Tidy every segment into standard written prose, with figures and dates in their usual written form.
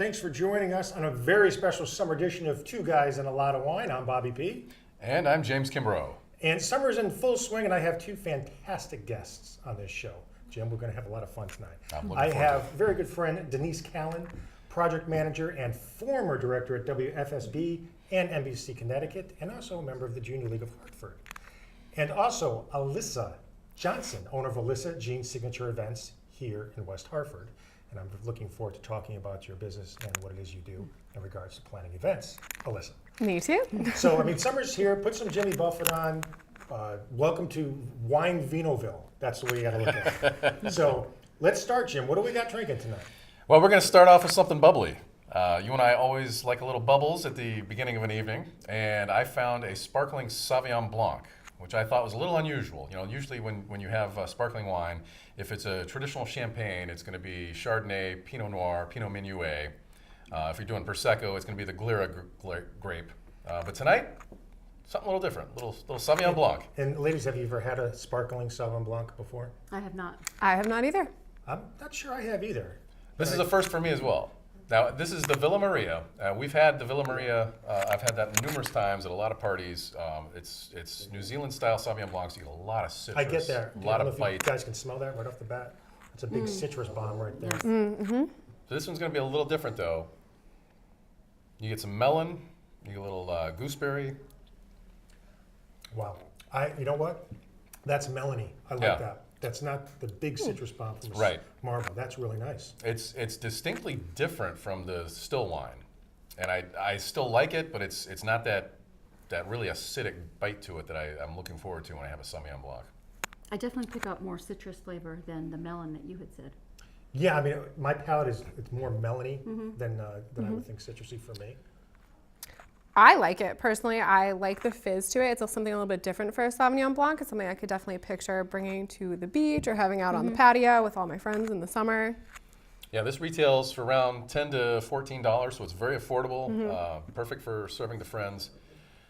Thanks for joining us on a very special summer edition of Two Guys and a Lot of Wine. I'm Bobby P. And I'm James Kimbrough. And summer's in full swing, and I have two fantastic guests on this show. Jim, we're going to have a lot of fun tonight. I have very good friend Denise Callan, project manager and former director at WFSB and NBC Connecticut, and also a member of the Junior League of Hartford. And also Alyssa Johnson, owner of Alyssa Jean Signature Events here in West Hartford. And I'm looking forward to talking about your business and what it is you do in regards to planning events. Alyssa. Me too. So, I mean, summer's here. Put some Jimmy Buffett on. Welcome to Wine Vinoville. That's the way you got to look at it. So, let's start, Jim. What do we got drinking tonight? Well, we're going to start off with something bubbly. You and I always like a little bubbles at the beginning of an evening, and I found a sparkling Sauvignon Blanc, which I thought was a little unusual. You know, usually when you have sparkling wine, if it's a traditional champagne, it's going to be Chardonnay, Pinot Noir, Pinot Meunier. If you're doing Prosecco, it's going to be the Glera grape. But tonight, something a little different, little Sauvignon Blanc. And ladies, have you ever had a sparkling Sauvignon Blanc before? I have not. I have not either. I'm not sure I have either. This is a first for me as well. Now, this is the Villa Maria. We've had the Villa Maria, I've had that numerous times at a lot of parties. It's New Zealand style Sauvignon Blancs. You get a lot of citrus. I get that. A lot of if bite. you guys can smell that right off the bat. It's a big citrus bomb right there. Yes. Mm-hmm. So this one's going to be a little different, though. You get some melon, you get a little gooseberry. Wow. You know what? That's melony. I like Yeah. that. That's not the big citrus bomb from a Right. marble. That's really nice. It's distinctly different from the still wine, and I still like it, but it's not that really acidic bite to it that I'm looking forward to when I have a Sauvignon Blanc. I definitely pick up more citrus flavor than the melon that you had said. Yeah, I mean, my palate it's more melony than I would think citrusy for me. I like it personally. I like the fizz to it. It's something a little bit different for a Sauvignon Blanc. It's something I could definitely picture bringing to the beach or having out on the patio with all my friends in the summer. Yeah, this retails for around $10 to $14, so it's very affordable, perfect for serving to friends.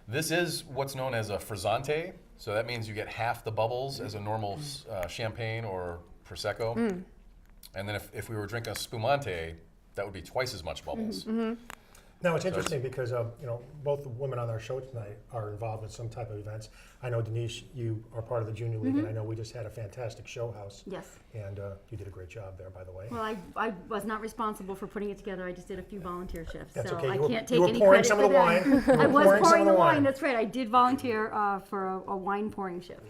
This is what's known as a frizzante, so that means you get half the bubbles as a normal champagne or Prosecco. And then if we were drinking a spumante, that would be twice as much bubbles. Now, it's interesting because both the women on our show tonight are involved in some type of events. I know, Denise, you are part of the Junior League, and I know we just had a fantastic show house. Yes. And you did a great job there, by the way. Well, I was not responsible for putting it together. I just did a few volunteer shifts. That's so okay. I You were- can't you take were any pouring credit some for of the that. wine. You I were was pouring some pouring of the the wine. wine. That's right. I did volunteer for a wine pouring shift.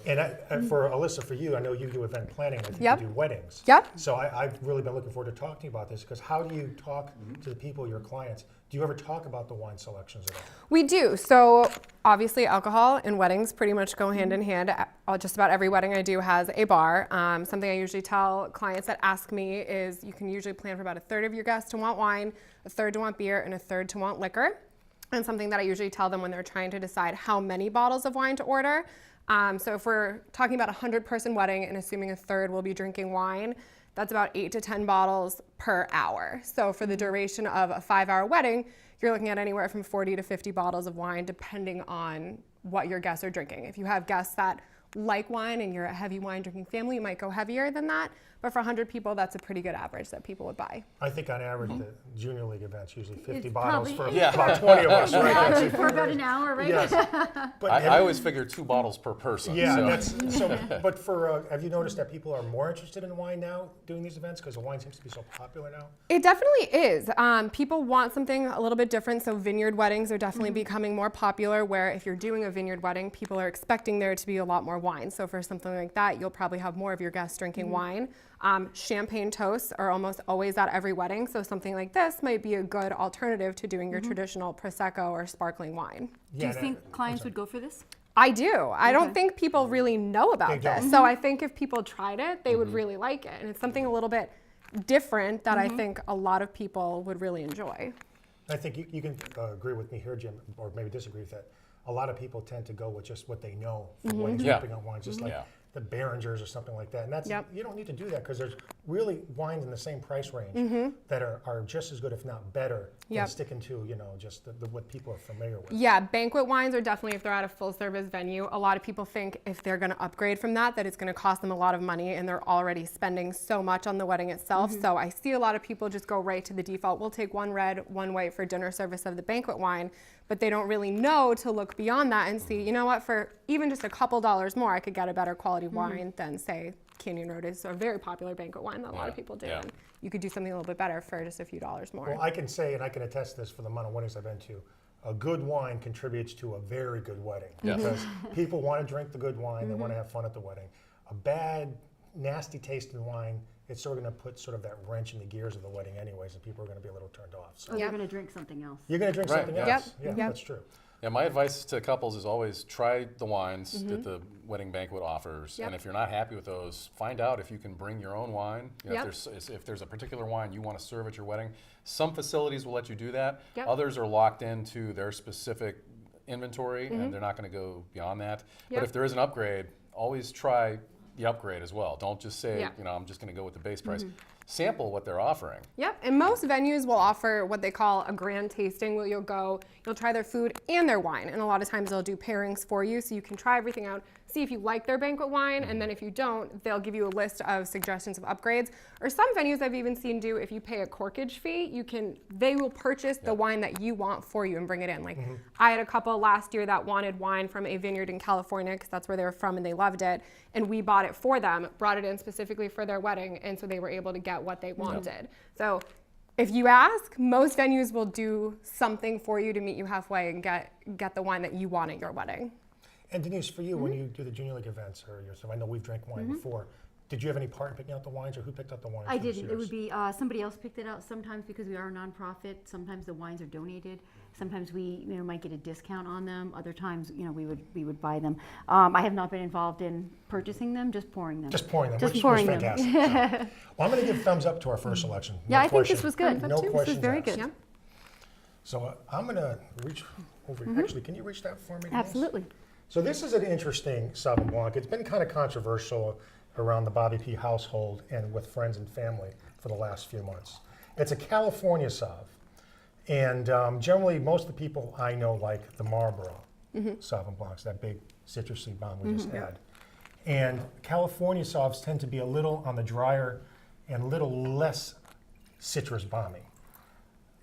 And for Alyssa, for you, I know you do event planning. I think Yep. you do weddings. Yep. So I've really been looking forward to talking to you about this because how do you talk to the people, your clients? Do you ever talk about the wine selections at all? We do. So obviously alcohol and weddings pretty much go hand in hand. Just about every wedding I do has a bar. Something I usually tell clients that ask me is you can usually plan for about a third of your guests to want wine, a third to want beer, and a third to want liquor. And something that I usually tell them when they're trying to decide how many bottles of wine to order. So if we're talking about a 100-person wedding and assuming a third will be drinking wine, that's about 8 to 10 bottles per hour. So for the duration of a 5-hour wedding, you're looking at anywhere from 40 to 50 bottles of wine, depending on what your guests are drinking. If you have guests that like wine and you're a heavy wine drinking family, you might go heavier than that. But for 100 people, that's a pretty good average that people would buy. I think on average, the Junior League events usually 50 It's bottles for probably- about 20 of us, right? That's For about an hour, right? Yes. But I always figure 2 bottles per person. yeah, so. that's so. But for have you noticed that people are more interested in wine now doing these events because the wine seems to be so popular now? It definitely is. People want something a little bit different, so vineyard weddings are definitely becoming more popular, where if you're doing a vineyard wedding, people are expecting there to be a lot more wine. So for something like that, you'll probably have more of your guests drinking wine. Champagne toasts are almost always at every wedding, so something like this might be a good alternative to doing your traditional Prosecco or sparkling wine. Do you and think clients would go for this? I do. I don't think people really know about They don't. this. So I think if people tried it, they would really like it. And it's something a little bit different that I think a lot of people would really enjoy. I think you can agree with me here, Jim, or maybe disagree with that. A lot of people tend to go with just what they know from weddings, Yeah. sipping on wines, just like Yeah. the Behringers or something like that. And that's Yep. you don't need to do that because there's really wines in the same price range that are just as good, if not better, than sticking to, just what people are familiar with. Yeah, banquet wines are definitely, if they're at a full service venue, a lot of people think if they're going to upgrade from that it's going to cost them a lot of money, and they're already spending so much on the wedding itself. So I see a lot of people just go right to the default. We'll take one red, one white for dinner service of the banquet wine, but they don't really know to look beyond that and see, you know what, for even just a couple dollars more, I could get a better quality wine than, say, Canyon Road is a very popular banquet wine that a lot of people do. Yeah. And you could do something a little bit better for just a few dollars more. Well, I can say, and I can attest this for the amount of weddings I've been to, a good wine contributes to a very good wedding. Yes. Because people want to drink the good wine, they want to have fun at the wedding. A bad, nasty tasting wine, it's sort of going to put sort of that wrench in the gears of the wedding anyways, and people are going to be a little turned off. So Or they're going to drink something else. you're going to drink Right, something yeah. else. Yeah, that's true. Yeah, my advice to couples is always try the wines that the wedding banquet offers, and if you're not happy with those, find out if you can bring your own wine. If there's a particular wine you want to serve at your wedding, some facilities will let you do that. Others are locked into their specific inventory, and they're not going to go beyond that. But if there is an upgrade, always try the upgrade as well. Don't just say, I'm just going to go with the base price. Sample what they're offering. Yep, and most venues will offer what they call a grand tasting, where you'll try their food and their wine, and a lot of times they'll do pairings for you, so you can try everything out, see if you like their banquet wine, and then if you don't, they'll give you a list of suggestions of upgrades. Or some venues I've even seen do, if you pay a corkage fee, they will purchase the wine that you want for you and bring it in. Like I had a couple last year that wanted wine from a vineyard in California, because that's where they were from and they loved it, and we bought it for them, brought it in specifically for their wedding, and so they were able to get what they wanted. So if you ask, most venues will do something for you to meet you halfway and get the wine that you want at your wedding. And Denise, for you, when you do the Junior League events or yourself, I know we've drank wine before. Did you have any part in picking out the wines, or who picked out the wines? I for this didn't. It year's? would be somebody else picked it out. Sometimes because we are a nonprofit, sometimes the wines are donated. Sometimes we might get a discount on them. Other times, we would buy them. I have not been involved in purchasing them, just pouring them. Just pouring them, Just which pouring was them. fantastic. So. Well, I'm going to give thumbs up to our first selection. Yeah, No I think this question. was good. No This was questions very asked. good. Yeah. So I'm going to reach over. Actually, can you reach that for me, Denise? Absolutely. So this is an interesting Sauvignon Blanc. It's been kind of controversial around the Bobby P household and with friends and family for the last few months. It's a California Sauv. And generally, most of the people I know like the Marlboro Sauvignon Blancs, that big citrusy bomb we just had. And California Sauvs tend to be a little on the drier and a little less citrus bomby.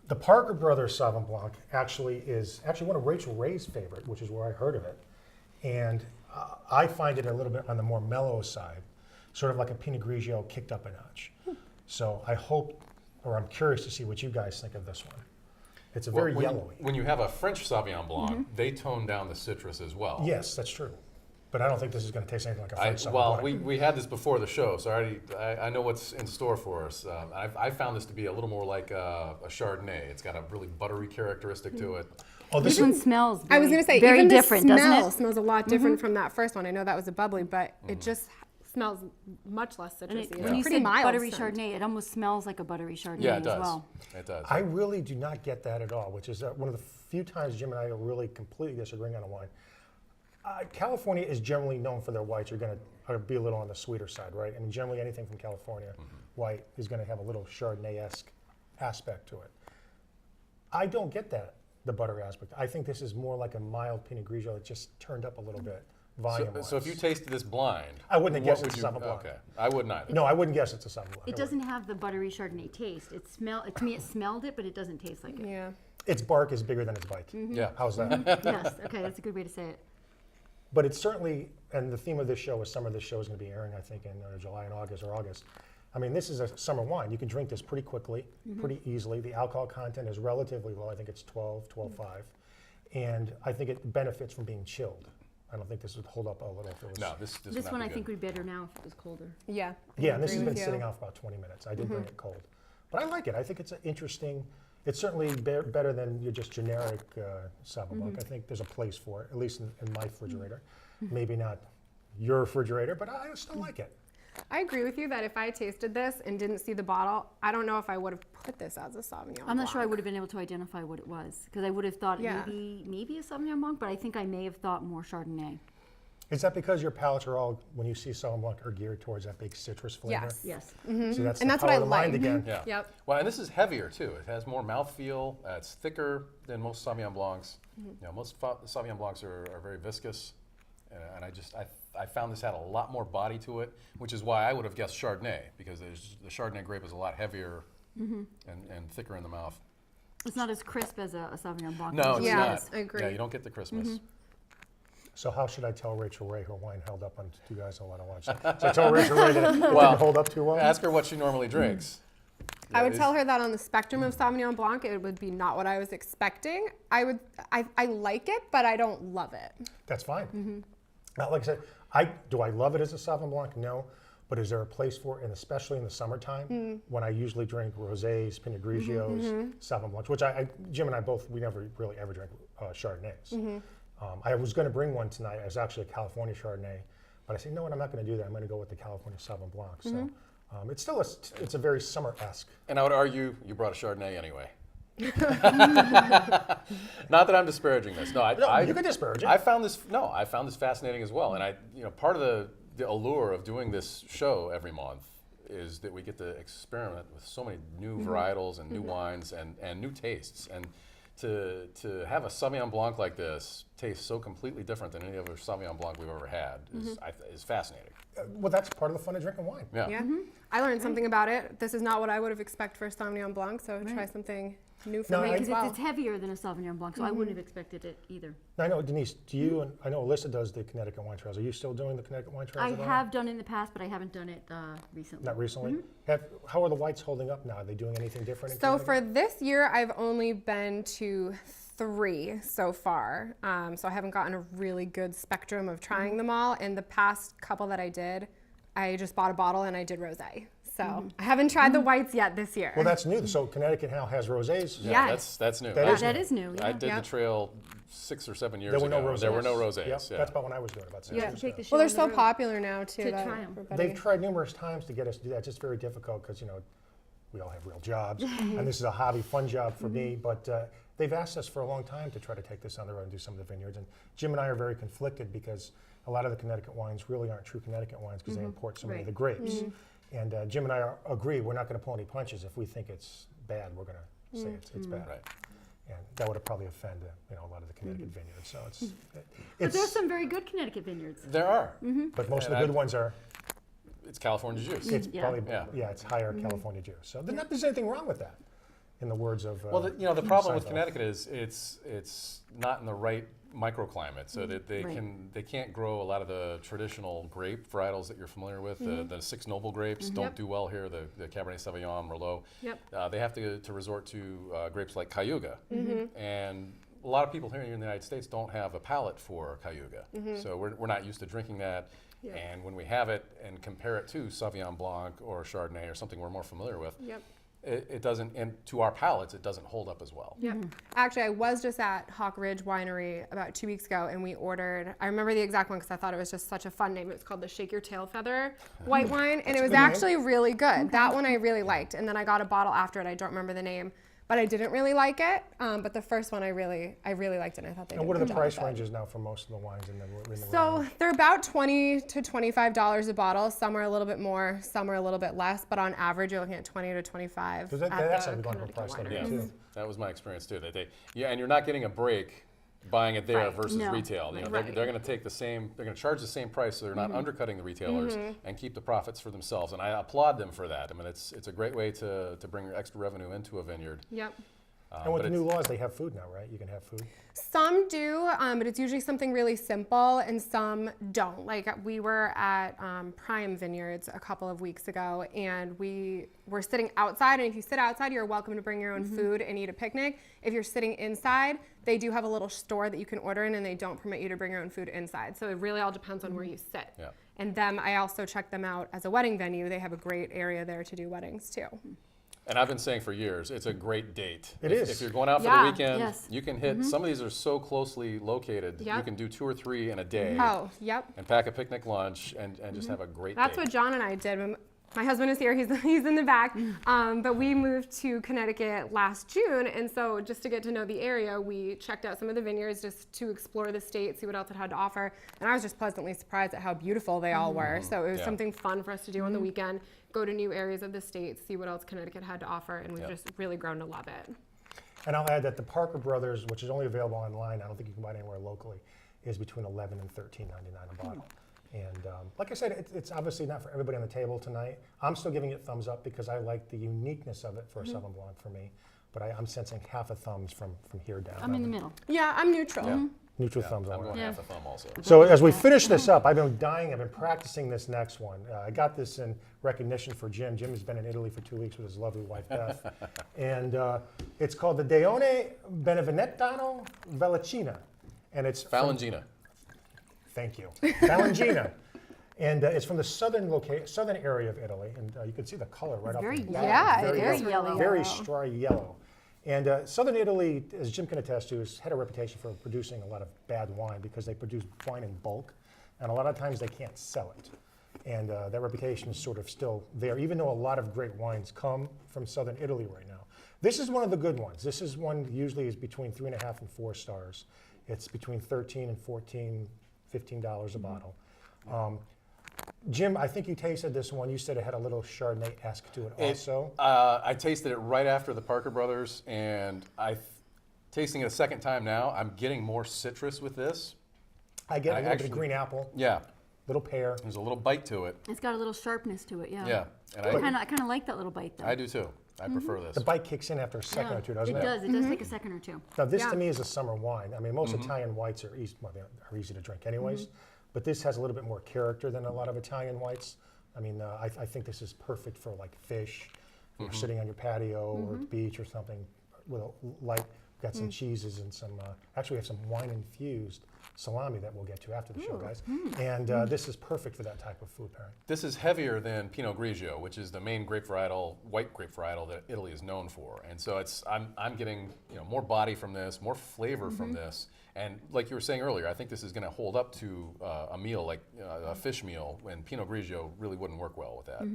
The Parker Brothers Sauvignon Blanc actually is one of Rachel Ray's favorite, which is where I heard of it. And I find it a little bit on the more mellow side, sort of like a Pinot Grigio kicked up a notch. So I hope, or I'm curious to see what you guys think of this one. It's a very yellowy. When you have a French Sauvignon Blanc, they tone down the citrus as well. Yes, that's true. But I don't think this is going to taste anything like a French Sauvignon Well, Blanc. we had this before the show, so I know what's in store for us. I found this to be a little more like a Chardonnay. It's got a really buttery characteristic to it. Oh, This one smells I was going to say, very even different, the doesn't smell it? smells a lot different from that first one. I know that was a bubbly, but it just smells much less And citrusy. when you Pretty said mild buttery scent. Chardonnay, it almost smells like a buttery Chardonnay Yeah, it as does. well. It does. I really do not get that at all, which is one of the few times Jim and I are really completely disagreeing on a wine. California is generally known for their whites are going to be a little on the sweeter side, right? I mean, generally anything from California, white, is going to have a little Chardonnay-esque aspect to it. I don't get that, the buttery aspect. I think this is more like a mild Pinot Grigio that just turned up a little bit, volume-wise. So if you tasted this blind, I wouldn't have what guessed would it's you- a Sauvignon Blanc. Okay, I wouldn't either. No, I wouldn't guess it's a Sauvignon Blanc. It doesn't have the buttery Chardonnay taste. To me, it smelled it, but it doesn't taste like it. Yeah. Its bark is bigger than its bite. Yeah. How's that? Yes, okay, that's a good way to say it. But it's certainly, and the theme of this show is summer. This show is going to be airing, I think, in July and August or August. I mean, this is a summer wine. You can drink this pretty quickly, pretty easily. The alcohol content is relatively low. I think it's 12.5. And I think it benefits from being chilled. I don't think this would hold up a little if it was. No, this would This not one be I good. think would be better now if it was colder. Yeah. Yeah, and this has agree been with sitting you. out for about 20 minutes. I did bring it cold. But I like it. I think it's an interesting, it's certainly better than your just generic Sauvignon Blanc. I think there's a place for it, at least in my refrigerator. Maybe not your refrigerator, but I still like it. I agree with you that if I tasted this and didn't see the bottle, I don't know if I would have put this as a Sauvignon I'm not sure I Blanc. would have been able to identify what it was because I would have thought Yeah. maybe a Sauvignon Blanc, but I think I may have thought more Chardonnay. Is that because your palates are all, when you see Sauvignon Blanc, are geared towards that big citrus flavor? Yes. Yes. See, that's And the that's what power I of the mind like. again. Yeah. Yep. Well, and this is heavier too. It has more mouthfeel. It's thicker than most Sauvignon Blancs. Most Sauvignon Blancs are very viscous, and I found this had a lot more body to it, which is why I would have guessed Chardonnay, because the Chardonnay grape is a lot heavier and thicker in the mouth. It's not as crisp as a Sauvignon Blanc. No, it's Yeah, not. I agree. Yeah, you don't get the crispness. So how should I tell Rachel Ray her wine held up on two guys on a lot of lunch? So I tell Rachel Ray that it didn't hold up too well? Ask her what she normally drinks. I would tell her that on the spectrum of Sauvignon Blanc, it would be not what I was expecting. I like it, but I don't love it. That's fine. Now, like I said, do I love it as a Sauvignon Blanc? No. But is there a place for it, and especially in the summertime, when I usually drink rosés, Pinot Grigios, Sauvignon Blancs, which Jim and I both, we never really ever drank Chardonnays. I was going to bring one tonight. It was actually a California Chardonnay, but I said, no, I'm not going to do that. I'm going to go with the California Sauvignon Blanc. So it's still it's a very summer-esque. And I would argue you brought a Chardonnay anyway. Not that I'm disparaging this. No, You can disparage it. I found this fascinating as well. And part of the allure of doing this show every month is that we get to experiment with so many new varietals and new wines and new tastes. And to have a Sauvignon Blanc like this taste so completely different than any other Sauvignon Blanc we've ever had is fascinating. Well, that's part of the fun of drinking wine. Yeah. Yeah. I learned something about it. This is not what I would have expected for a Sauvignon Blanc, so try something new for me as Because well. it's heavier than a Sauvignon Blanc, so I wouldn't have expected it either. Now, I know, Denise, do you, and I know Alyssa does the Connecticut wine trails. Are you still doing the Connecticut wine trails I at all? have done it in the past, but I haven't done it recently. Not recently? How are the whites holding up now? Are they doing anything different in So Connecticut? for this year, I've only been to 3 so far. So I haven't gotten a really good spectrum of trying them all. And the past couple that I did, I just bought a bottle and I did rosé. So I haven't tried the whites yet this year. Well, that's new. So Connecticut now has rosés. Yeah, Yes. that's new. That I- is That is new, I yeah. did the trail 6 or 7 years There were ago. no rosés. There were no rosés. Yep, Yeah. that's about when I was doing it, about 6 You have years to take ago. the Well, they're show so on the road. popular now too. To that try 'em. everybody- They've tried numerous times to get us to do that. It's just very difficult because, we all have real jobs. And this is a hobby, fun job for me. But they've asked us for a long time to try to take this on the road and do some of the vineyards. And Jim and I are very conflicted because a lot of the Connecticut wines really aren't true Connecticut wines because they import so many of the grapes. And Jim and I agree we're not going to pull any punches. If we think it's bad, we're going to say it's bad. Right. And that would probably offend a lot of the Connecticut vineyards. So But there's some very good Connecticut vineyards. There are. but most of the And good ones are. It's California juice. It's Yeah. probably Yeah. it's higher California juice. So not there's anything wrong with that, in the words of. Well, the problem with Seinfeld. Connecticut is it's not in the right microclimate, so that they Right. can't grow a lot of the traditional grape varietals that you're familiar with. The 6 noble grapes don't do well here. The Cabernet Sauvignon, Merlot. Yep. They have to resort to grapes like Cayuga, and a lot of people here in the United States don't have a palate for Cayuga, so we're not used to drinking that. And when we have it and compare it to Sauvignon Blanc or Chardonnay or something we're more familiar with, Yep. it doesn't, and to our palates, it doesn't hold up as well. Yep. Actually, I was just at Hawk Ridge Winery about 2 weeks ago, and we ordered, I remember the exact one because I thought it was just such a fun name. It was called the Shake Your Tail Feather white wine, and it was good name. actually really good. That one I really liked. And then I got a bottle after it. I don't remember the name, but I didn't really like it. But the first one I really liked it, and I thought they did And what a are the good job price with it. ranges now for most of the wines in the So they're about $20 to $25 a bottle. Some are a little bit more, some are a little bit less, but on average you're looking at $20 to $25. Because that's how we want to price them Winery. too. That was my experience too. And you're not getting a break buying it there Right. versus No. retail. They're Right. going to take they're going to charge the same price, so they're not undercutting the retailers and keep the profits for themselves. And I applaud them for that. I mean, it's a great way to bring extra revenue into a vineyard. Yep. And with but the new laws, they have food now, right? You can have food. Some do, but it's usually something really simple, and some don't. Like we were at Prime Vineyards a couple of weeks ago, and we were sitting outside. And if you sit outside, you're welcome to bring your own food and eat a picnic. If you're sitting inside, they do have a little store that you can order in, and they don't permit you to bring your own food inside. So it really all depends on where you sit. Yeah. And them, I also checked them out as a wedding venue. They have a great area there to do weddings too. And I've been saying for years, it's a great date. It If is. you're going out for Yeah. the weekend, Yes. you can hit, some of these are so closely located, you Yep. can do 2 or 3 in a day Oh, yep. and pack a picnic lunch and just have a great That's day. what John and I did. My husband is here, he's in the back, but we moved to Connecticut last June, and so just to get to know the area, we checked out some of the vineyards just to explore the state, see what else it had to offer, and I was just pleasantly surprised at how beautiful they all were. So it was something fun for us to do on the weekend, go to new areas of the state, see what else Connecticut had to offer, and we've just really grown to love it. And I'll add that the Parker Brothers, which is only available online, I don't think you can buy it anywhere locally, is between $11 and $13.99 a bottle. And like I said, it's obviously not for everybody on the table tonight. I'm still giving it thumbs up because I like the uniqueness of it for a Sauvignon Blanc for me. But I'm sensing half a thumbs from here down. I'm in the middle. Yeah, I'm neutral. Neutral thumbs I'm all going around. half a thumb also. So as we finish this up, I've been practicing this next one. I got this in recognition for Jim. Jim has been in Italy for 2 weeks with his lovely wife, Beth. And it's called the Deone Benevenetano Vellicina. And it's Falangina. Thank you. Falangina. And it's from the southern area of Italy. And you can see the color right off very the bat. Yeah, Very it is yellow. yellow. Very straw yellow. And southern Italy, as Jim can attest to, has had a reputation for producing a lot of bad wine because they produce wine in bulk. And a lot of times they can't sell it. And that reputation is sort of still there, even though a lot of great wines come from southern Italy right now. This is one of the good ones. This is one usually is between 3.5 and 4 stars. It's between $13 and $15 a bottle. Jim, I think you tasted this one. You said it had a little Chardonnay-esque to it also. I tasted it right after the Parker Brothers, and tasting it a second time now, I'm getting more citrus with this. I get a little bit of green apple, Yeah, little pear. there's a little bite to it. It's got a little sharpness to it, yeah. Yeah, and I kind of like that little bite, though. I do too. I prefer this. The bite kicks in after a second or two, doesn't it? It does. It does take a second or two. Now, this Yeah. to me is a summer wine. I mean, most Italian whites are easy, well, they are easy to drink anyways, but this has a little bit more character than a lot of Italian whites. I mean, I think this is perfect for like fish, or sitting on your patio or at the beach or something with a light. Got some cheeses and some, actually we have some wine-infused salami that we'll get to after the show, guys. And this is perfect for that type of food pairing. This is heavier than Pinot Grigio, which is the main grape varietal, white grape varietal that Italy is known for. And so I'm getting more body from this, more flavor from this. And like you were saying earlier, I think this is going to hold up to a meal like a fish meal, when Pinot Grigio really wouldn't work well with that.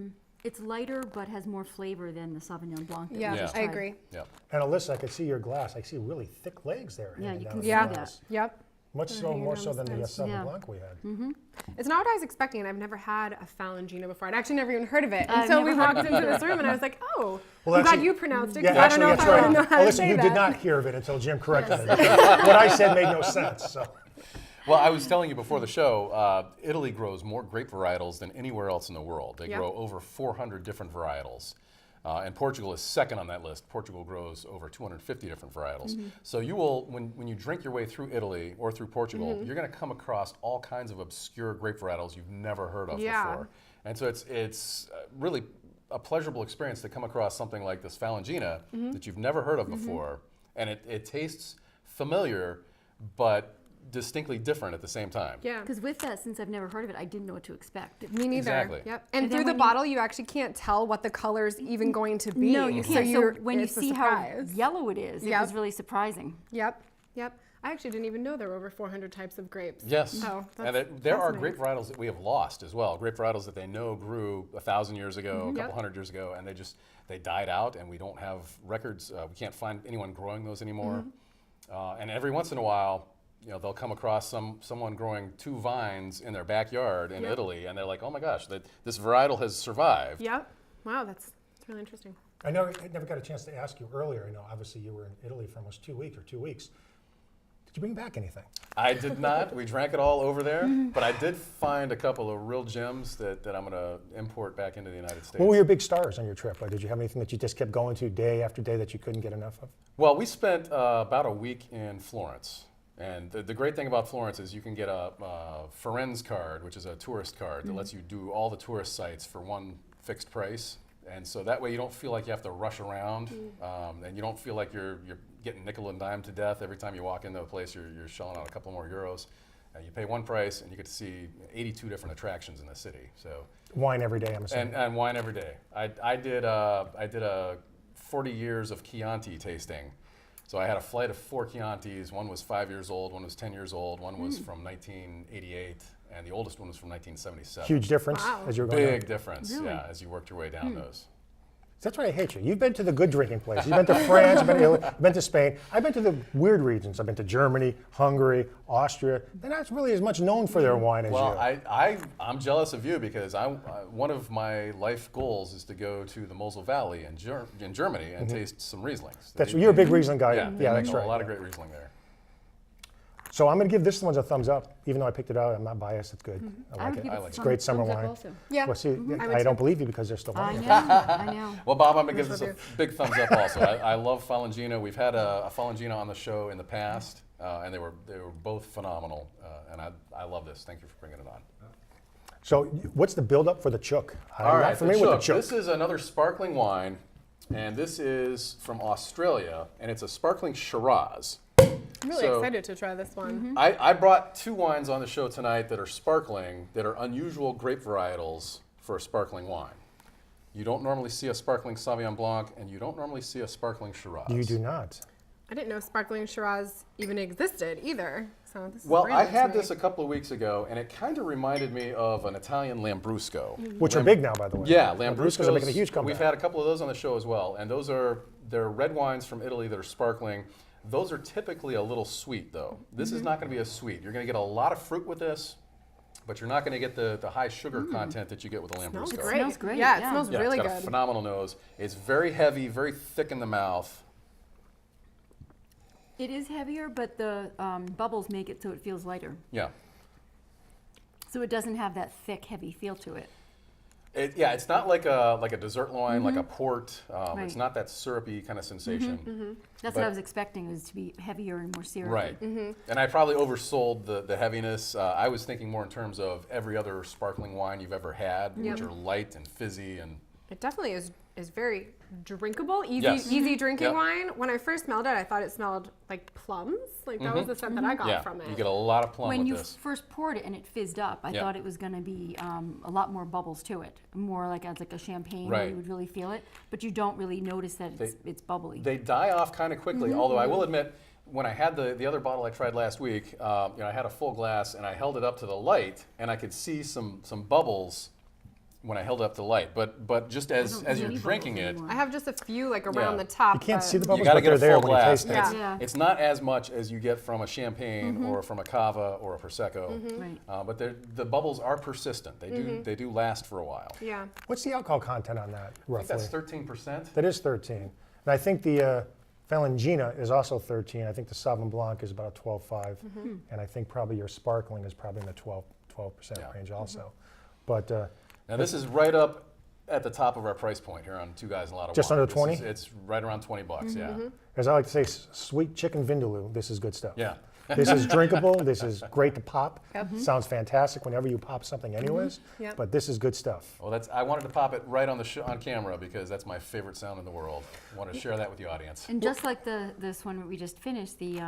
It's lighter, but has more flavor than the Sauvignon Blanc that we Yeah, just I tried. agree. Yep. And Alyssa, I can see your glass. I see really thick legs there. Yeah, hanging you down can the see Yeah. glass. Yep. Much so, hanging more down so the than the sides. Sauvignon Yeah. Blanc we had. It's not what I was expecting, and I've never had a Falangina before. I'd actually never even heard of it I've until we never walked into this room, and I was like, oh, Well, I'm glad actually- you pronounced it, Yeah, because I don't actually, know if that's I right. would know how to Alyssa, say you that. did not hear of it until Jim corrected it. What I said made no sense. So. Well, I was telling you before the show, Italy grows more grape varietals than anywhere else in the world. They Yep. grow over 400 different varietals. And Portugal is second on that list. Portugal grows over 250 different varietals. So you will, when you drink your way through Italy or through Portugal, you're going to come across all kinds of obscure grape varietals you've never heard of Yeah. before. And so it's really a pleasurable experience to come across something like this Falangina that you've never heard of before. And it tastes familiar, but distinctly different at the same time. Yeah. Because with that, since I've never heard of it, I didn't know what to expect. Me neither. Exactly. Yep. And And then through the when you- bottle, you actually can't tell what the color's even going to be. No, you can't. So you're- when you it's a see how surprise. yellow it is, it Yep. was really surprising. Yep. Yep. I actually didn't even know there were over 400 types of grapes. Yes, Oh, and that's there are fascinating. grape varietals that we have lost as well. Grape varietals that they know grew 1,000 years ago, a couple Yep. hundred years ago, and they died out, and we don't have records. We can't find anyone growing those anymore. And every once in a while, they'll come across someone growing 2 vines in their backyard in Yep. Italy, and they're like, "Oh my gosh, this varietal has survived." Yep. Wow, that's really interesting. I never got a chance to ask you earlier. Obviously you were in Italy for almost 2 weeks or 2 weeks. Did you bring back anything? I did not. We drank it all over there, but I did find a couple of real gems that I'm going to import back into the United States. What were your big stars on your trip? Did you have anything that you just kept going to day after day that you couldn't get enough of? Well, we spent about a week in Florence. And the great thing about Florence is you can get a Firenze card, which is a tourist card that lets you do all the tourist sites for one fixed price. And so that way you don't feel like you have to rush around, and you don't feel like you're getting nickel and dime to death every time you walk into a place. You're shelling out a couple more euros. You pay one price, and you get to see 82 different attractions in the city. So Wine every day, I'm assuming. and wine every day. I did 40 years of Chianti tasting. So I had a flight of 4 Chiantis. One was 5 years old, one was 10 years old, one was from 1988. and the oldest one was from 1977. Huge difference Wow. as you're going Big up. difference, Really? yeah, as you worked your way down those. That's why I hate you. You've been to the good drinking places. You've been to France, you've been to Italy, you've been to Spain. I've been to the weird regions. I've been to Germany, Hungary, Austria. They're not really as much known for their wine as Well, you. I'm jealous of you because one of my life goals is to go to the Mosel Valley in Germany and taste some Rieslings. You're a big Riesling guy. Yeah, Yeah, they that's make right. a lot of great Riesling there. So I'm going to give this one a thumbs up, even though I picked it out. I'm not biased. It's good. I like would it. give I like It's it. great summer thumbs up wine. also. Yeah. Well, see, I would I don't too. believe you because they're still I wine. know, I know. Well, Bob, I'm going to give this will a do. big thumbs up also. I love Falangina. We've had a Falangina on the show in the past, and they were both phenomenal, and I love this. Thank you for bringing it on. So what's the build-up for the Chook? I'm All not right, familiar with the Chook. This is another sparkling wine, and this is from Australia, and it's a sparkling Shiraz. I'm really So- excited to try this one. I brought 2 wines on the show tonight that are sparkling, that are unusual grape varietals for a sparkling wine. You don't normally see a sparkling Sauvignon Blanc, and you don't normally see a sparkling Shiraz. You do not. I didn't know sparkling Shiraz even existed either. So this is Well, brand I new to had me. this a couple of weeks ago, and it kind of reminded me of an Italian Lambrusco. Which are big now, by the way. Yeah, Lambruscos are making a huge comeback. We've had a couple of those on the show as well, and they're red wines from Italy that are sparkling. Those are typically a little sweet, though. This is not going to be as sweet. You're going to get a lot of fruit with this, but you're not going to get the high sugar content that you get with a Lambrusco. Smells It great. smells great, Yeah, it yeah. smells Yeah, really it's got good. a phenomenal nose. It's very heavy, very thick in the mouth. It is heavier, but the bubbles make it so it feels lighter. Yeah. So it doesn't have that thick, heavy feel to it. It's not like a dessert wine, like a port. It's Right. not that syrupy kind of sensation. That's But- what I was expecting, is to be heavier and more syrupy. Right. And I probably oversold the heaviness. I was thinking more in terms of every other sparkling wine you've ever had, which are light and fizzy and It definitely is very drinkable, easy Yes. easy drinking Yep. wine. When I first smelled it, I thought it smelled like plums. Like that was the scent that I got yeah, from it. you get a lot of plum When with you this. first poured it and it fizzed up, I Yeah. thought it was going to be a lot more bubbles to it, more like a champagne where Right. you would really feel it, but you don't really notice that it's bubbly. They die off kind of quickly, although I will admit, when I had the other bottle I tried last week, I had a full glass and I held it up to the light and I could see some bubbles when I held it up to the light. But just as don't you're see any drinking bubbles it, anymore. I have just a few like around Yeah. the top. You can't but- see the you bubbles, got to but get a they're there full when you glass. taste and it. It's, Yeah. it's not as much as you get from a champagne or from a cava or a prosecco, Right. but the bubbles are persistent. They do last for a while. Yeah. What's the alcohol content on that, I think roughly? that's 13%. That is 13. And I think the Falangina is also 13. I think the Sauvignon Blanc is about a 12.5. And I think probably your sparkling is probably in the 12% Yeah. range also. But Now this is right up at the top of our price point here on Two Guys and a Lot of Just Wine. under This 20? It's right around $20, yeah. as I like to say, sweet chicken vindaloo, this is good stuff. Yeah. This is drinkable. This is great to pop. Yep. Sounds fantastic whenever you pop something anyways. Yep. But this is good stuff. Well, I wanted to pop it right on the on camera because that's my favorite sound in the world. I wanted to share that with the audience. And just like this one we just finished, the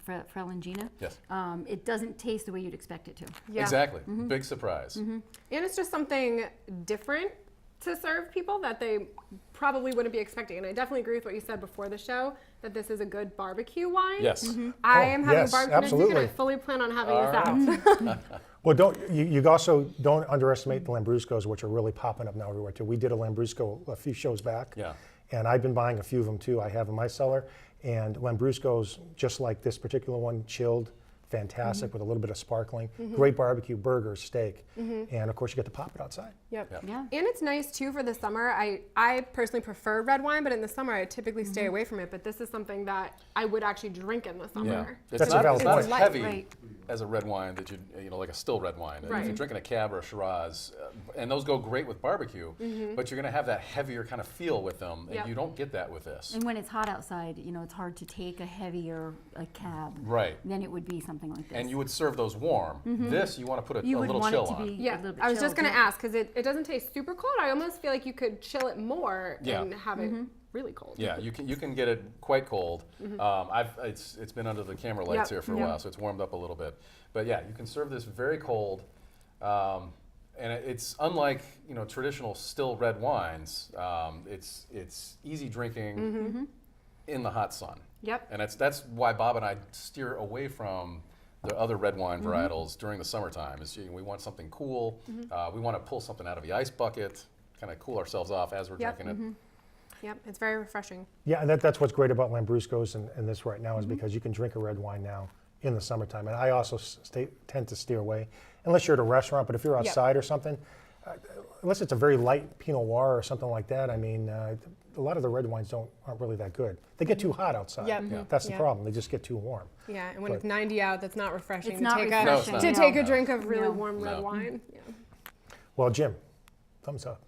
Frelangina, Yes. it doesn't taste the way you'd expect it to. Yeah. Exactly. Big surprise. And it's just something different to serve people that they probably wouldn't be expecting. And I definitely agree with what you said before the show, that this is a good barbecue wine. Yes. I Oh, am having yes, barbecue next week, and I absolutely. fully plan on having All this out. Well, you also don't underestimate the Lambruscos, which are really popping up now everywhere too. We did a Lambrusco a few shows back. Yeah. And I've been buying a few of them too. I have in my cellar. And Lambruscos, just like this particular one, chilled, fantastic with a little bit of sparkling. Great barbecue, burgers, steak. And of course, you get to pop it outside. Yep. Yep. Yeah. And it's nice too for the summer. I personally prefer red wine, but in the summer I typically stay away from it. But this is something that I would actually drink in the summer. Yeah. It's That's a not, valid it's not point. as Light, heavy right. as a red wine that like a still red wine. If Right. you're drinking a Cab or a Shiraz, and those go great with barbecue, but you're going to have that heavier kind of feel with them, and Yep. you don't get that with this. And when it's hot outside, it's hard to take a heavier Cab. Right. Then it would be something like this. And you would serve those warm. This, you want to put a You would little want chill it to on. be a Yeah, little bit I was just chilled, gonna yeah. ask because it doesn't taste super cold. I almost feel like you could chill it more Yeah. and have it really cold. Yeah, you can get it quite cold. It's been under the camera lights Yep, here for a yep. while, so it's warmed up a little bit. But yeah, you can serve this very cold, and it's unlike traditional still red wines. It's easy drinking in the hot sun. Yep. And that's why Bob and I steer away from the other red wine varietals during the summertime. Is we want something cool. We want to pull something out of the ice bucket, kind of cool ourselves off as we're drinking it. Yep, it's very refreshing. Yeah, and that's what's great about Lambrusco's and this right now is because you can drink a red wine now in the summertime. And I also tend to steer away, unless you're at a restaurant, but if you're outside or something, unless it's a very light Pinot Noir or something like that, I mean, a lot of the red wines aren't really that good. They get too hot outside. That's the problem. They just get too warm. Yeah, and when it's 90 out, that's not refreshing. It's not refreshing. No, it's not. To take a drink of really No. warm red wine. Yeah. Well, Jim, thumbs up.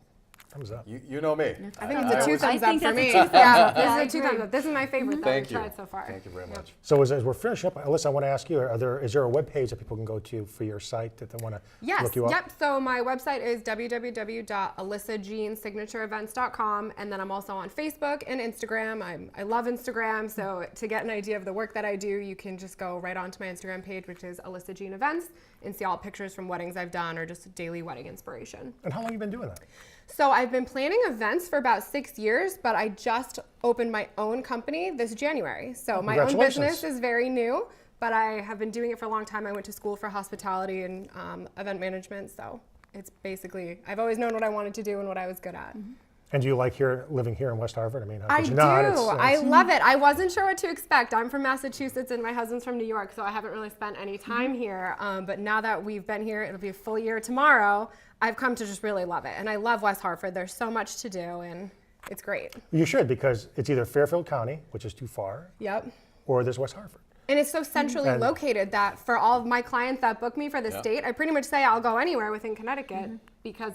Thumbs up. You know me. I think it's a two thumbs up think for that's a me. two thumbs Yeah, up. Yeah, I this is a two agree. thumbs up. This is my favorite that Thank we've you. tried so far. Thank you very much. So as we're finishing up, Alyssa, I want to ask you, is there a web page that people can go to for your site that they want to Yes, look you up? yep. So my website is www.alyssajeansignatureevents.com, and then I'm also on Facebook and Instagram. I love Instagram, so to get an idea of the work that I do, you can just go right onto my Instagram page, which is Alyssa Jean Events, and see all pictures from weddings I've done or just daily wedding inspiration. And how long have you been doing that? So I've been planning events for about 6 years, but I just opened my own company this January. So my own Congratulations. business is very new, but I have been doing it for a long time. I went to school for hospitality and event management, so it's basically, I've always known what I wanted to do and what I was good at. And do you like living here in West Hartford? I mean, how I could you do. not? I love it. I wasn't sure what to expect. I'm from Massachusetts and my husband's from New York, so I haven't really spent any time here. But now that we've been here, it'll be a full year tomorrow, I've come to just really love it. And I love West Hartford. There's so much to do, and it's great. You should, because it's either Fairfield County, which is too far, Yep. or there's West Hartford. And it's so centrally And- located that for all of my clients that book me for the state, I pretty much say I'll go anywhere within Connecticut because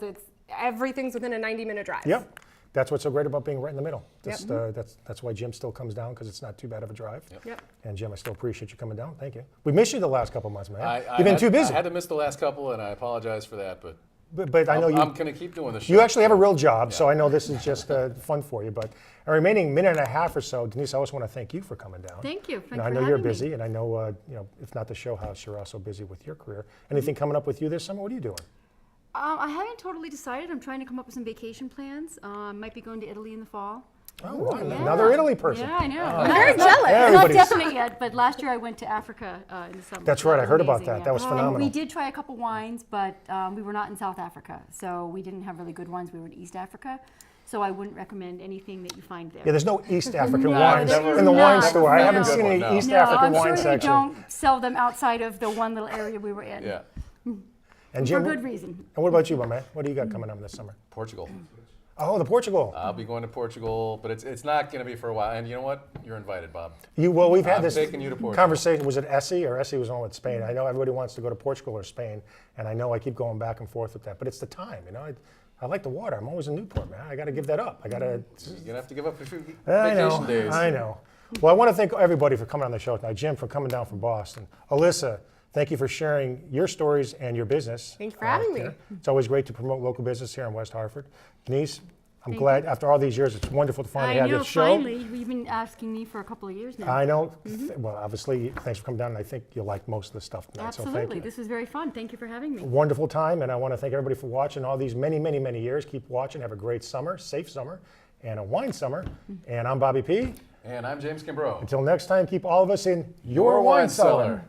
everything's within a 90-minute drive. Yep. That's what's so great about being right in the middle. That's why Jim still comes down, because it's not too bad of a drive. Yep. And Jim, I still appreciate you coming down. Thank you. We missed you the last couple months, man. I You've been too busy. I had to miss the last couple, and I apologize for that, but But I know I'm going to keep doing the show. you actually have a real job, so I know this is just fun for you. But a remaining minute and a half or so, Denise, I always want to thank you for coming down. Thank you. I know you're busy, and I know, if not the show house, you're also busy with your career. Anything coming up with you this summer? What are you doing? I haven't totally decided. I'm trying to come up with some vacation plans. Might be going to Italy in the fall. Oh, wow, another Italy person. Yeah, I know. I'm very jealous. Not Everybody's- definite yet, but last year I went to Africa in the summer. That's so right, that I heard about amazing, that. yeah. That was And phenomenal. we did try a couple wines, but we were not in South Africa, so we didn't have really good wines. We were in East Africa, so I wouldn't recommend anything that you find there. Yeah, there's no East African No, wines there in the is wine not. store. I No. haven't seen Good any one, no. East No, African I'm wine sure they section. don't sell them outside of the one little area we were in. Yeah. And For Jim, good reason. and what about you, my man? What do you got coming up this summer? Portugal. Oh, the Portugal. I'll be going to Portugal, but it's not going to be for a while. And you know what? You're invited, Bob. We've had I'm this taking you to Portugal. conversation. Was it Essie or Essie was on with Spain? I know everybody wants to go to Portugal or Spain, and I know I keep going back and forth with that. But it's the time, I like the water. I'm always in Newport, man. I got to give that up. You're going to have to give up a few I know. vacation days. I know. Well, I want to thank everybody for coming on the show tonight. Jim, for coming down from Boston. Alyssa, thank you for sharing your stories and your business. Thanks for having me. here. It's always great to promote local business here in West Hartford. Denise, I'm glad after all these years, it's wonderful to finally I have know, this show. finally. You've been asking me for a couple of years now. I know. Well, obviously, thanks for coming down, and I think you'll like most of the stuff tonight. So Absolutely. thank you. This was very fun. Thank you for having me. Wonderful time, and I want to thank everybody for watching all these many, many, many years. Keep watching. Have a great summer, safe summer, and a wine summer. And I'm Bobby P. And I'm James Kimbrough. Until next time, keep all of us in your wine cellar.